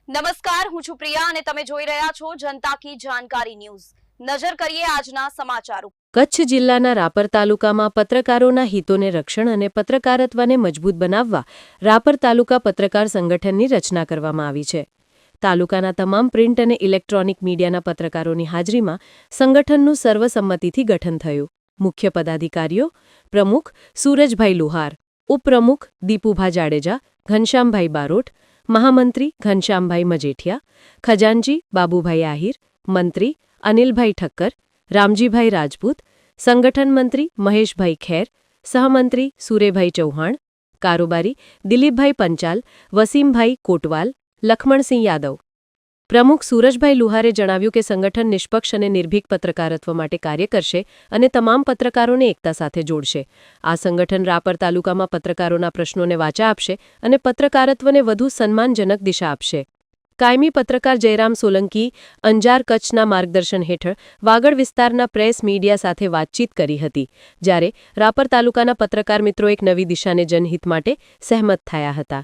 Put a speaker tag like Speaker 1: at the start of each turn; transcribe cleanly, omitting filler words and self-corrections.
Speaker 1: નમસ્કાર, હું છું પ્રિયા અને તમે જોઈ રહ્યા છો જનતા કી જાણકારી ન્યૂઝ। નજર કરીએ આજના સમાચાર ઉપર।
Speaker 2: કચ્છ જિલ્લાના રાપર તાલુકામાં પત્રકારોના હિતોને રક્ષણ અને પત્રકારત્વને મજબૂત બનાવવા રાપર તાલુકા પત્રકાર સંગઠનની રચના કરવામાં આવી છે। તાલુકાના તમામ પ્રિન્ટ અને ઇલેક્ટ્રોનિક મીડિયાના પત્રકારોની હાજરીમાં સંગઠનનું સર્વસંમતિથી ગઠન થયું। મુખ્ય પદાધિકારીઓ: પ્રમુખ સૂરજભાઈ લુહાર, ઉપપ્રમુખ દીપુભા જાડેજા, ઘનશ્યામભાઈ બારોટ, મહામંત્રી ઘનશ્યામભાઈ મજેઠિયા, ખજાનચી બાબુભાઈ આહિર, મંત્રી અનિલભાઈ ઠક્કર, રામજીભાઈ રાજપૂત, સંગઠન મંત્રી મહેશભાઈ ખેર, સહમંત્રી સુરેભાઈ ચૌહાણ, કારોબારી દિલીપભાઈ પંચાલ, વસીમભાઈ કોટવાલ, લખમણસિંહ યાદવ। પ્રમુખ સૂરજભાઈ લુહારે જણાવ્યું કે સંગઠન નિષ્પક્ષ અને નિર્ભીક પત્રકારત્વ માટે કાર્ય કરશે અને તમામ પત્રકારોને એકતા સાથે જોડશે। આ સંગઠન રાપર તાલુકામાં પત્રકારોના પ્રશ્નોને વાચા આપશે અને પત્રકારત્વને વધુ સન્માનજનક દિશા આપશે। કાયમી પત્રકાર જયરામ સોલંકી અંજાર કચ્છના માર્ગદર્શન હેઠળ વાગડ વિસ્તારના પ્રેસ મીડિયા સાથે વાતચીત કરી હતી, જ્યારે રાપર તાલુકાના પત્રકાર મિત્રો એક નવી દિશાને જનહિત માટે સહેમત થયા હતા।